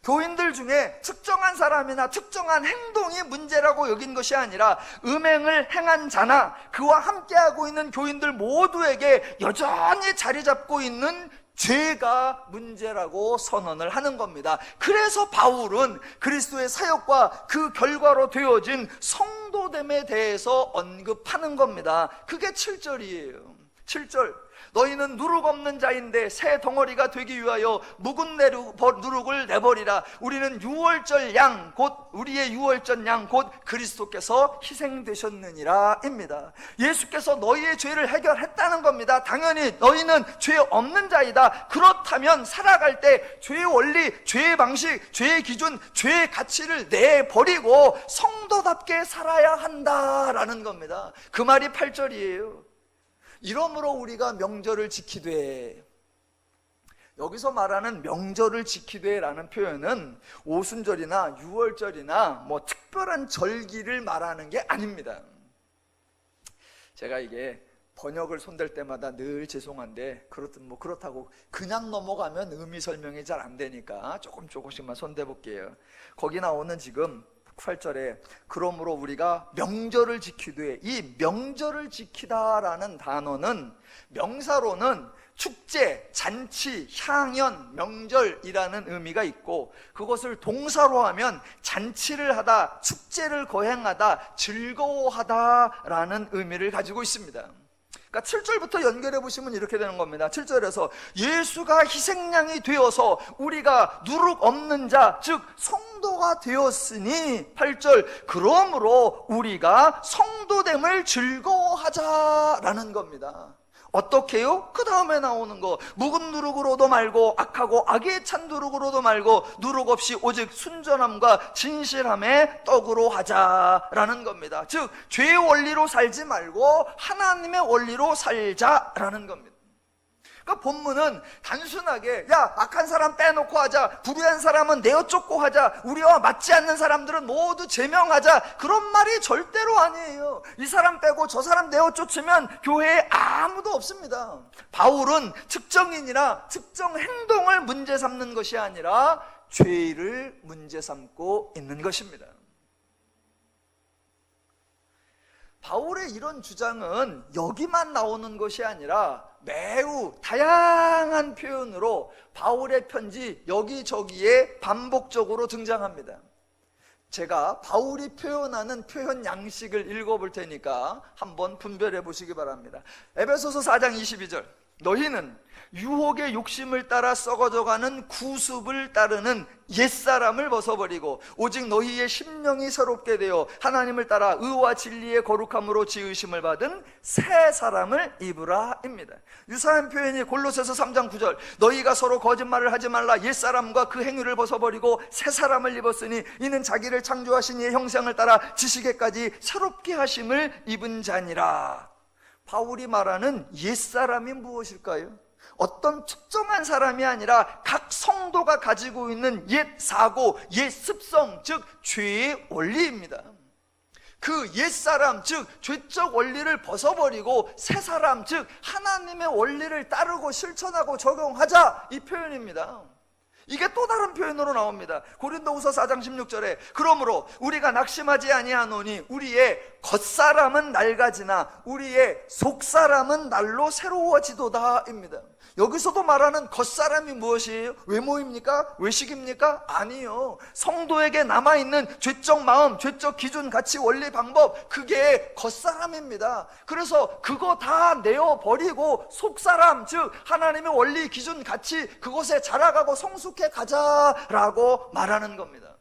[SPEAKER 1] 교인들 중에 특정한 사람이나 특정한 행동이 문제라고 여긴 것이 아니라 음행을 행한 자나 그와 함께하고 있는 교인들 모두에게 여전히 자리 잡고 있는 죄가 문제라고 선언을 하는 겁니다. 그래서 바울은 그리스도의 사역과 그 결과로 되어진 성도됨에 대해서 언급하는 겁니다. 그게 7절이에요. 7절, 너희는 누룩 없는 자인데 새 덩어리가 되기 위하여 묵은 누룩을 내버리라. 우리는 유월절 양, 곧 우리의 유월절 양, 곧 그리스도께서 희생되셨느니라 입니다. 예수께서 너희의 죄를 해결했다는 겁니다. 당연히 너희는 죄 없는 자이다. 그렇다면 살아갈 때 죄의 원리, 죄의 방식, 죄의 기준, 죄의 가치를 내버리고 성도답게 살아야 한다라는 겁니다. 그 말이 8절이에요. 이러므로 우리가 명절을 지키되, 여기서 말하는 명절을 지키되 라는 표현은 오순절이나 유월절이나 뭐 특별한 절기를 말하는 게 아닙니다. 제가 이게 번역을 손댈 때마다 늘 죄송한데, 그렇다고 그냥 넘어가면 의미 설명이 잘 안 되니까 조금씩만 손대 볼게요. 거기 나오는 지금 8절에 그러므로 우리가 명절을 지키되, 이 명절을 지키다라는 단어는 명사로는 축제, 잔치, 향연, 명절이라는 의미가 있고, 그것을 동사로 하면 잔치를 하다, 축제를 거행하다, 즐거워하다라는 의미를 가지고 있습니다. 그러니까 7절부터 연결해 보시면 이렇게 되는 겁니다. 7절에서 예수가 희생양이 되어서 우리가 누룩 없는 자, 즉 성도가 되었으니, 8절, 그러므로 우리가 성도됨을 즐거워하자라는 겁니다. 어떻게요? 그 다음에 나오는 거, 묵은 누룩으로도 말고 악하고 악에 찬 누룩으로도 말고 누룩 없이 오직 순전함과 진실함의 떡으로 하자라는 겁니다. 즉 죄의 원리로 살지 말고 하나님의 원리로 살자라는 겁니다. 그러니까 본문은 단순하게 야, 악한 사람 빼놓고 하자, 불의한 사람은 내어 쫓고 하자, 우리와 맞지 않는 사람들은 모두 제명하자, 그런 말이 절대로 아니에요. 이 사람 빼고 저 사람 내어 쫓으면 교회에 아무도 없습니다. 바울은 특정인이나 특정 행동을 문제 삼는 것이 아니라 죄를 문제 삼고 있는 것입니다. 바울의 이런 주장은 여기만 나오는 것이 아니라 매우 다양한 표현으로 바울의 편지 여기저기에 반복적으로 등장합니다. 제가 바울이 표현하는 표현 양식을 읽어볼 테니까 한번 분별해 보시기 바랍니다. 에베소서 4장 22절, 너희는 유혹의 욕심을 따라 썩어져가는 구습을 따르는 옛사람을 벗어버리고 오직 너희의 심령이 새롭게 되어 하나님을 따라 의와 진리의 거룩함으로 지으심을 받은 새 사람을 입으라 입니다. 유사한 표현이 골로새서 3장 9절, 너희가 서로 거짓말을 하지 말라. 옛사람과 그 행위를 벗어버리고 새 사람을 입었으니 이는 자기를 창조하신 이의 형상을 따라 지식에까지 새롭게 하심을 입은 자니라. 바울이 말하는 옛사람이 무엇일까요? 어떤 특정한 사람이 아니라 각 성도가 가지고 있는 옛 사고, 옛 습성, 즉 죄의 원리입니다. 그 옛사람, 즉 죄적 원리를 벗어버리고 새 사람, 즉 하나님의 원리를 따르고 실천하고 적용하자, 이 표현입니다. 이게 또 다른 표현으로 나옵니다. 고린도후서 4장 16절에 그러므로 우리가 낙심하지 아니하노니 우리의 겉사람은 낡아지나 우리의 속사람은 날로 새로워지도다 입니다. 여기서도 말하는 겉사람이 무엇이에요? 외모입니까? 외식입니까? 아니요. 성도에게 남아있는 죄적 마음, 죄적 기준, 가치, 원리, 방법, 그게 겉사람입니다. 그래서 그거 다 내어버리고 속사람, 즉 하나님의 원리, 기준, 가치, 그곳에 자라가고 성숙해 가자라고 말하는 겁니다.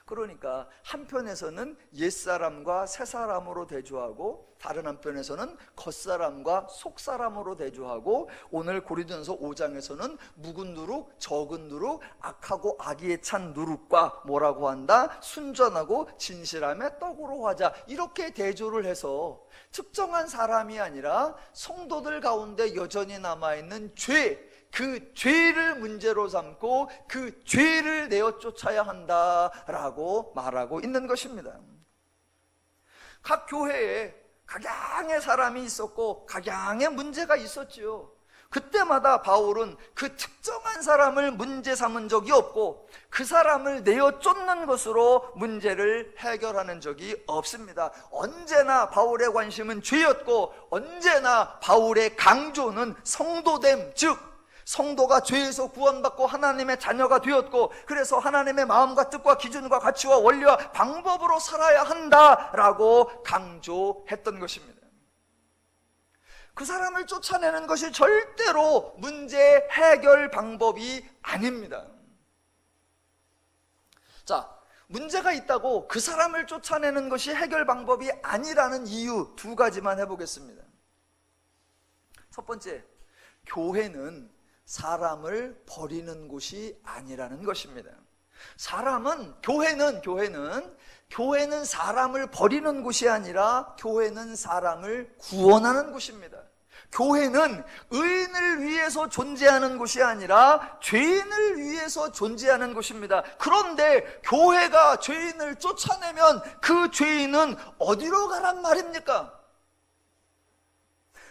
[SPEAKER 1] 그러니까 한편에서는 옛사람과 새사람으로 대조하고 다른 한편에서는 겉사람과 속사람으로 대조하고 오늘 고린도전서 5장에서는 묵은 누룩, 적은 누룩, 악하고 악의에 찬 누룩과 뭐라고 한다? 순전하고 진실함의 떡으로 하자, 이렇게 대조를 해서 특정한 사람이 아니라 성도들 가운데 여전히 남아있는 죄, 그 죄를 문제로 삼고 그 죄를 내어 쫓아야 한다라고 말하고 있는 것입니다. 각 교회에 각양의 사람이 있었고 각양의 문제가 있었지요. 그때마다 바울은 그 특정한 사람을 문제 삼은 적이 없고 그 사람을 내어 쫓는 것으로 문제를 해결하는 적이 없습니다. 언제나 바울의 관심은 죄였고 언제나 바울의 강조는 성도됨, 즉 성도가 죄에서 구원받고 하나님의 자녀가 되었고 그래서 하나님의 마음과 뜻과 기준과 가치와 원리와 방법으로 살아야 한다라고 강조했던 것입니다. 그 사람을 쫓아내는 것이 절대로 문제 해결 방법이 아닙니다. 자, 문제가 있다고 그 사람을 쫓아내는 것이 해결 방법이 아니라는 이유 두 가지만 해보겠습니다. 첫 번째, 교회는 사람을 버리는 곳이 아니라는 것입니다. 교회는 사람을 버리는 곳이 아니라 교회는 사람을 구원하는 곳입니다. 교회는 의인을 위해서 존재하는 곳이 아니라 죄인을 위해서 존재하는 곳입니다. 그런데 교회가 죄인을 쫓아내면 그 죄인은 어디로 가란 말입니까?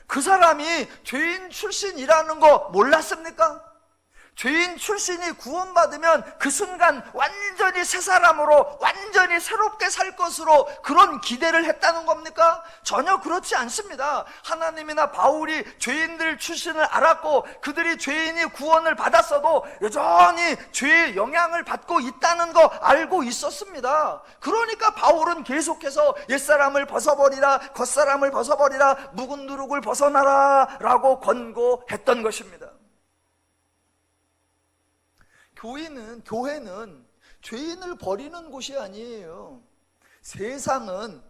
[SPEAKER 1] 그 사람이 죄인 출신이라는 거 몰랐습니까? 죄인 출신이 구원받으면 그 순간 완전히 새 사람으로 완전히 새롭게 살 것으로 그런 기대를 했다는 겁니까? 전혀 그렇지 않습니다. 하나님이나 바울이 죄인들 출신을 알았고 그들이 죄인이 구원을 받았어도 여전히 죄의 영향을 받고 있다는 거 알고 있었습니다. 그러니까 바울은 계속해서 옛사람을 벗어버리라, 겉사람을 벗어버리라, 묵은 누룩을 벗어나라 라고 권고했던 것입니다. 교회는 죄인을 버리는 곳이 아니에요. 세상은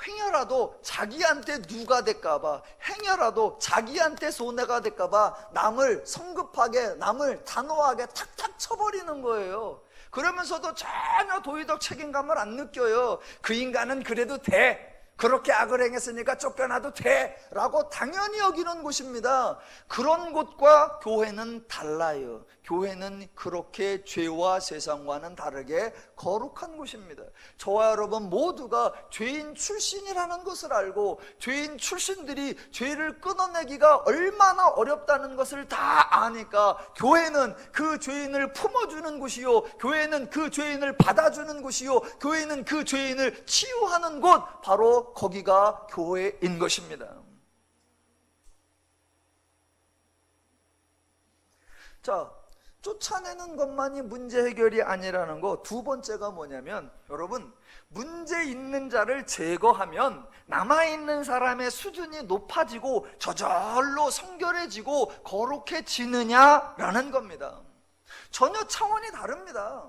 [SPEAKER 1] 행여라도 자기한테 누가 될까봐, 행여라도 자기한테 손해가 될까봐 남을 성급하게, 남을 단호하게 탁탁 쳐버리는 거예요. 그러면서도 전혀 도의적 책임감을 안 느껴요. 그 인간은 그래도 돼, 그렇게 악을 행했으니까 쫓겨나도 돼 라고 당연히 여기는 곳입니다. 그런 곳과 교회는 달라요. 교회는 그렇게 죄와 세상과는 다르게 거룩한 곳입니다. 저와 여러분 모두가 죄인 출신이라는 것을 알고 죄인 출신들이 죄를 끊어내기가 얼마나 어렵다는 것을 다 아니까 교회는 그 죄인을 품어주는 곳이요, 교회는 그 죄인을 받아주는 곳이요, 교회는 그 죄인을 치유하는 곳, 바로 거기가 교회인 것입니다. 자, 쫓아내는 것만이 문제 해결이 아니라는 거 두 번째가 뭐냐면, 여러분, 문제 있는 자를 제거하면 남아있는 사람의 수준이 높아지고 저절로 성결해지고 거룩해지느냐라는 겁니다. 전혀 차원이 다릅니다.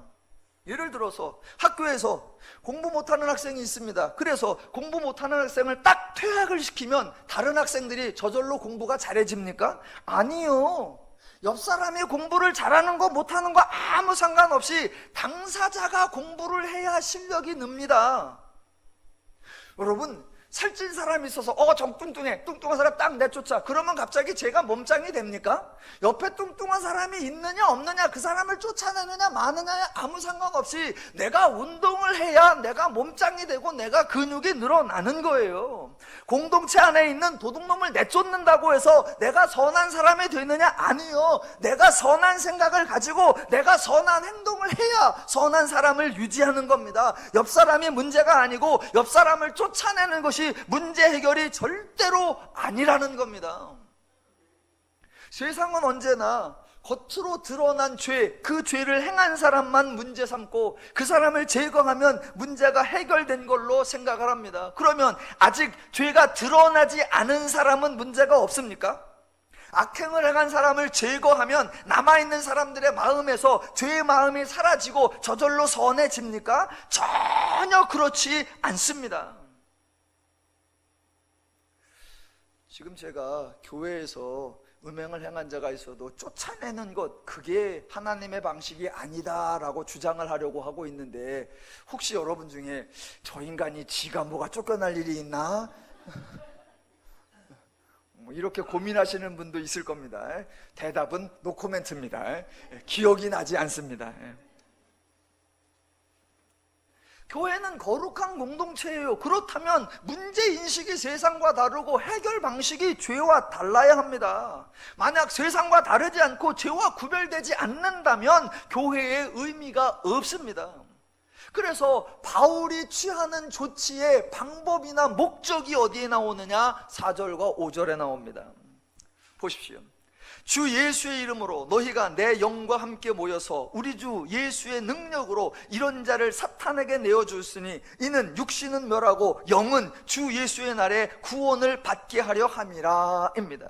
[SPEAKER 1] 예를 들어서 학교에서 공부 못하는 학생이 있습니다. 그래서 공부 못하는 학생을 딱 퇴학을 시키면 다른 학생들이 저절로 공부가 잘해집니까? 아니요. 옆 사람이 공부를 잘하는 거 못하는 거 아무 상관없이 당사자가 공부를 해야 실력이 늡니다. 여러분, 살찐 사람이 있어서 저 뚱뚱해, 뚱뚱한 사람 딱 내쫓아. 그러면 갑자기 제가 몸짱이 됩니까? 옆에 뚱뚱한 사람이 있느냐 없느냐, 그 사람을 쫓아내느냐 마느냐에 아무 상관없이 내가 운동을 해야 내가 몸짱이 되고 내가 근육이 늘어나는 거예요. 공동체 안에 있는 도둑놈을 내쫓는다고 해서 내가 선한 사람이 되느냐? 아니요. 내가 선한 생각을 가지고 내가 선한 행동을 해야 선한 사람을 유지하는 겁니다. 옆 사람이 문제가 아니고 옆 사람을 쫓아내는 것이 문제 해결이 절대로 아니라는 겁니다. 세상은 언제나 겉으로 드러난 죄, 그 죄를 행한 사람만 문제 삼고 그 사람을 제거하면 문제가 해결된 걸로 생각을 합니다. 그러면 아직 죄가 드러나지 않은 사람은 문제가 없습니까? 악행을 행한 사람을 제거하면 남아있는 사람들의 마음에서 죄의 마음이 사라지고 저절로 선해집니까? 전혀 그렇지 않습니다. 지금 제가 교회에서 음행을 행한 자가 있어도 쫓아내는 것, 그게 하나님의 방식이 아니다라고 주장을 하려고 하고 있는데, 혹시 여러분 중에 저 인간이 지가 뭐가 쫓겨날 일이 있나? 이렇게 고민하시는 분도 있을 겁니다. 대답은 노코멘트입니다. 기억이 나지 않습니다. 교회는 거룩한 공동체예요. 그렇다면 문제인식이 세상과 다르고 해결 방식이 죄와 달라야 합니다. 만약 세상과 다르지 않고 죄와 구별되지 않는다면 교회의 의미가 없습니다. 그래서 바울이 취하는 조치의 방법이나 목적이 어디에 나오느냐? 4절과 5절에 나옵니다. 보십시오. 주 예수의 이름으로 너희가 내 영과 함께 모여서 우리 주 예수의 능력으로 이런 자를 사탄에게 내어주었으니 이는 육신은 멸하고 영은 주 예수의 날에 구원을 받게 하려 함이라 입니다.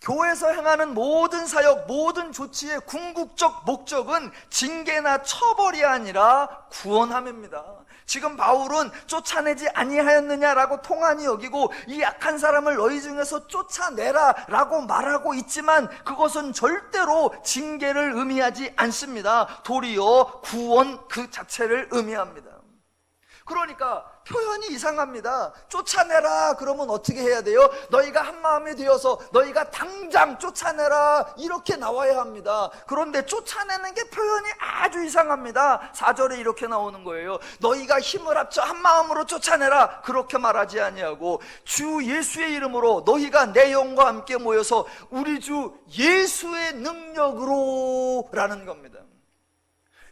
[SPEAKER 1] 교회에서 행하는 모든 사역, 모든 조치의 궁극적 목적은 징계나 처벌이 아니라 구원함입니다. 지금 바울은 쫓아내지 아니하였느냐라고 통한이 여기고 이 약한 사람을 너희 중에서 쫓아내라 라고 말하고 있지만 그것은 절대로 징계를 의미하지 않습니다. 도리어 구원 그 자체를 의미합니다. 그러니까 표현이 이상합니다. 쫓아내라 그러면 어떻게 해야 돼요? 너희가 한 마음이 되어서 너희가 당장 쫓아내라 이렇게 나와야 합니다. 그런데 쫓아내는 게 표현이 아주 이상합니다. 4절에 이렇게 나오는 거예요. 너희가 힘을 합쳐 한 마음으로 쫓아내라 그렇게 말하지 아니하고 주 예수의 이름으로 너희가 내 영과 함께 모여서 우리 주 예수의 능력으로 라는 겁니다.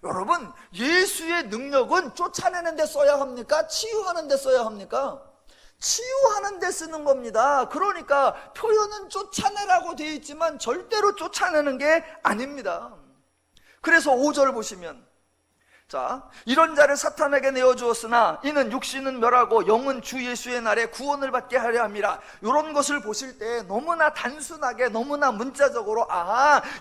[SPEAKER 1] 여러분, 예수의 능력은 쫓아내는 데 써야 합니까? 치유하는 데 써야 합니까? 치유하는 데 쓰는 겁니다. 그러니까 표현은 쫓아내라고 되어 있지만 절대로 쫓아내는 게 아닙니다. 그래서 5절 보시면, 자, 이런 자를 사탄에게 내어주었으나 이는 육신은 멸하고 영은 주 예수의 날에 구원을 받게 하려 함이라. 이런 것을 보실 때 너무나 단순하게 너무나 문자적으로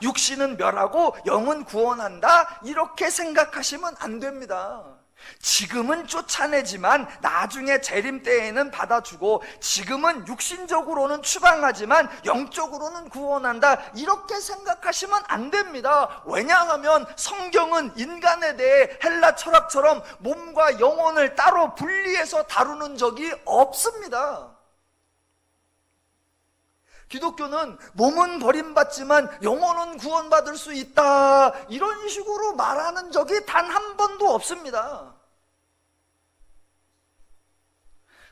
[SPEAKER 1] 육신은 멸하고 영은 구원한다 이렇게 생각하시면 안 됩니다. 지금은 쫓아내지만 나중에 재림 때에는 받아주고 지금은 육신적으로는 추방하지만 영적으로는 구원한다 이렇게 생각하시면 안 됩니다. 왜냐하면 성경은 인간에 대해 헬라 철학처럼 몸과 영혼을 따로 분리해서 다루는 적이 없습니다. 기독교는 몸은 버림받지만 영혼은 구원받을 수 있다 이런 식으로 말하는 적이 단 한 번도 없습니다.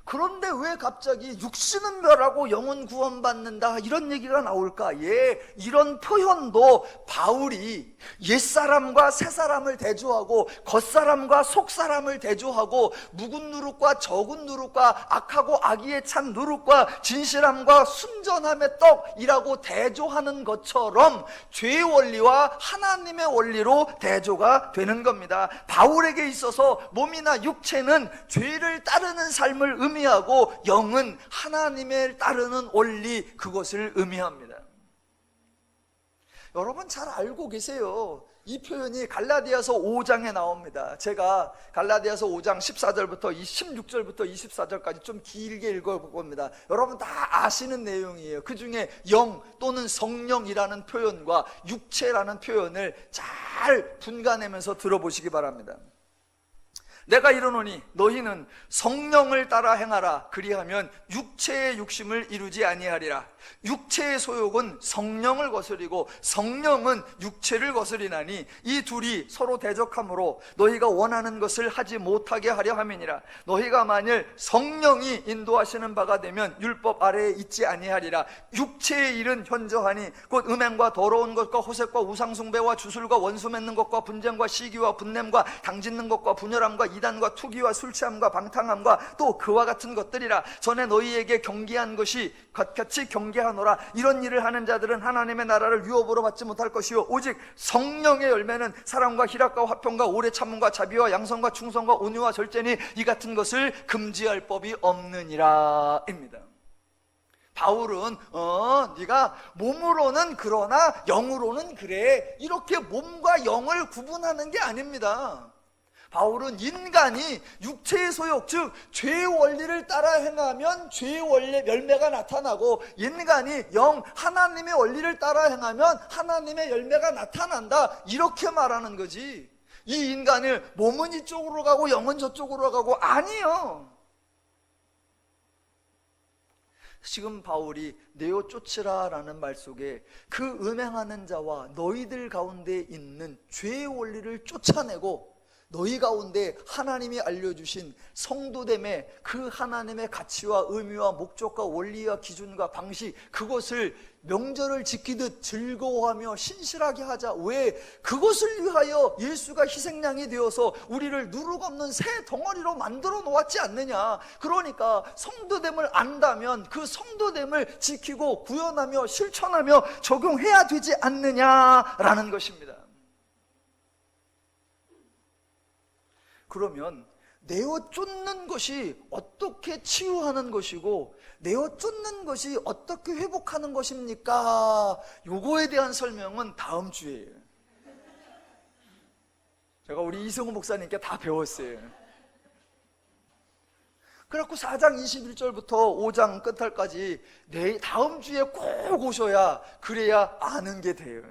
[SPEAKER 1] 그런데 왜 갑자기 육신은 멸하고 영은 구원받는다 이런 얘기가 나올까? 이런 표현도 바울이 옛사람과 새사람을 대조하고 겉사람과 속사람을 대조하고 묵은 누룩과 적은 누룩과 악하고 악의에 찬 누룩과 진실함과 순전함의 떡이라고 대조하는 것처럼 죄의 원리와 하나님의 원리로 대조가 되는 겁니다. 바울에게 있어서 몸이나 육체는 죄를 따르는 삶을 의미하고 영은 하나님을 따르는 원리, 그것을 의미합니다. 여러분 잘 알고 계세요. 이 표현이 갈라디아서 5장에 나옵니다. 제가 갈라디아서 5장 14절부터 16절부터 24절까지 좀 길게 읽어봅니다. 여러분 다 아시는 내용이에요. 그 중에 영 또는 성령이라는 표현과 육체라는 표현을 잘 분간하면서 들어보시기 바랍니다. 내가 이르노니 너희는 성령을 따라 행하라. 그리하면 육체의 욕심을 이루지 아니하리라. 육체의 소욕은 성령을 거스리고 성령은 육체를 거스리나니 이 둘이 서로 대적하므로 너희가 원하는 것을 하지 못하게 하려 함이니라. 너희가 만일 성령이 인도하시는 바가 되면 율법 아래에 있지 아니하리라. 육체의 일은 현저하니 곧 음행과 더러운 것과 호색과 우상숭배와 주술과 원수 맺는 것과 분쟁과 시기와 분냄과 당짓는 것과 분열함과 이단과 투기와 술취함과 방탕함과 또 그와 같은 것들이라. 전에 너희에게 경계한 것이 같이 경계하노라. 이런 일을 하는 자들은 하나님의 나라를 유업으로 받지 못할 것이요 오직 성령의 열매는 사랑과 희락과 화평과 오래 참음과 자비와 양선과 충성과 온유와 절제니 이 같은 것을 금지할 법이 없느니라 입니다. 바울은 네가 몸으로는 그러나 영으로는 그래, 이렇게 몸과 영을 구분하는 게 아닙니다. 바울은 인간이 육체의 소욕, 즉 죄의 원리를 따라 행하면 죄의 원리 열매가 나타나고, 인간이 영 하나님의 원리를 따라 행하면 하나님의 열매가 나타난다, 이렇게 말하는 거지. 이 인간을 몸은 이쪽으로 가고 영은 저쪽으로 가고, 아니요. 지금 바울이 내어 쫓으라 라는 말 속에 그 음행하는 자와 너희들 가운데 있는 죄의 원리를 쫓아내고, 너희 가운데 하나님이 알려주신 성도됨의 그 하나님의 가치와 의미와 목적과 원리와 기준과 방식, 그것을 명절을 지키듯 즐거워하며 신실하게 하자. 왜? 그것을 위하여 예수가 희생양이 되어서 우리를 누룩 없는 새 덩어리로 만들어 놓았지 않느냐. 그러니까 성도됨을 안다면 그 성도됨을 지키고 구현하며 실천하며 적용해야 되지 않느냐라는 것입니다. 그러면 내어 쫓는 것이 어떻게 치유하는 것이고 내어 쫓는 것이 어떻게 회복하는 것입니까? 요거에 대한 설명은 다음 주에요. 제가 우리 이승우 목사님께 다 배웠어요. 그래갖고 4장 21절부터 5장 끝할까지 다음 주에 꼭 오셔야, 그래야 아는 게 돼요.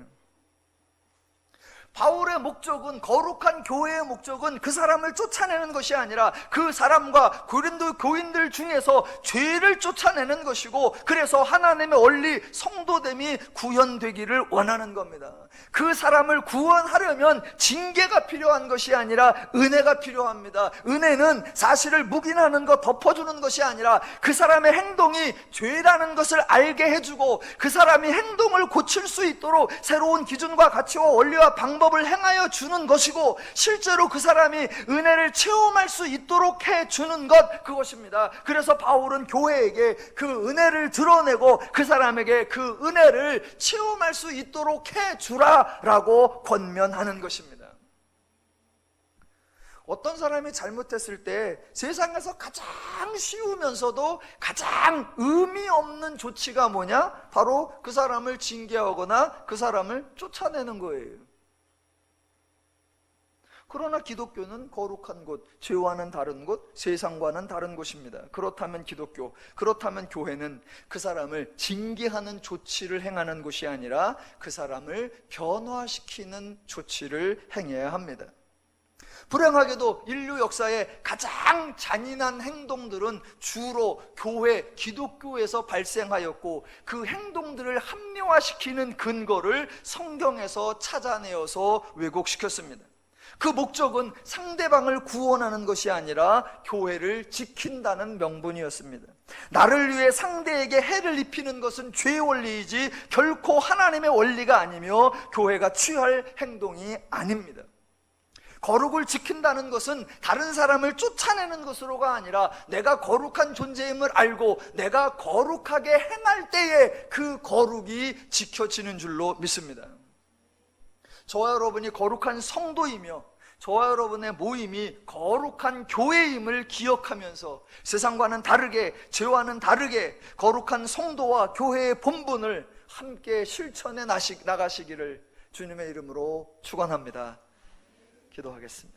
[SPEAKER 1] 바울의 목적은, 거룩한 교회의 목적은 그 사람을 쫓아내는 것이 아니라 그 사람과 고린도 교인들 중에서 죄를 쫓아내는 것이고, 그래서 하나님의 원리, 성도됨이 구현되기를 원하는 겁니다. 그 사람을 구원하려면 징계가 필요한 것이 아니라 은혜가 필요합니다. 은혜는 사실을 묵인하는 것, 덮어주는 것이 아니라 그 사람의 행동이 죄라는 것을 알게 해주고 그 사람이 행동을 고칠 수 있도록 새로운 기준과 가치와 원리와 방법을 행하여 주는 것이고, 실제로 그 사람이 은혜를 체험할 수 있도록 해주는 것, 그것입니다. 그래서 바울은 교회에게 그 은혜를 드러내고 그 사람에게 그 은혜를 체험할 수 있도록 해주라라고 권면하는 것입니다. 어떤 사람이 잘못했을 때 세상에서 가장 쉬우면서도 가장 의미 없는 조치가 뭐냐? 바로 그 사람을 징계하거나 그 사람을 쫓아내는 거예요. 그러나 기독교는 거룩한 곳, 죄와는 다른 곳, 세상과는 다른 곳입니다. 그렇다면 기독교, 그렇다면 교회는 그 사람을 징계하는 조치를 행하는 곳이 아니라 그 사람을 변화시키는 조치를 행해야 합니다. 불행하게도 인류 역사의 가장 잔인한 행동들은 주로 교회, 기독교에서 발생하였고, 그 행동들을 합리화시키는 근거를 성경에서 찾아내어서 왜곡시켰습니다. 그 목적은 상대방을 구원하는 것이 아니라 교회를 지킨다는 명분이었습니다. 나를 위해 상대에게 해를 입히는 것은 죄의 원리이지 결코 하나님의 원리가 아니며 교회가 취할 행동이 아닙니다. 거룩을 지킨다는 것은 다른 사람을 쫓아내는 것으로가 아니라 내가 거룩한 존재임을 알고 내가 거룩하게 행할 때에 그 거룩이 지켜지는 줄로 믿습니다. 저와 여러분이 거룩한 성도이며 저와 여러분의 모임이 거룩한 교회임을 기억하면서 세상과는 다르게, 죄와는 다르게 거룩한 성도와 교회의 본분을 함께 실천해 나가시기를 주님의 이름으로 축원합니다. 기도하겠습니다.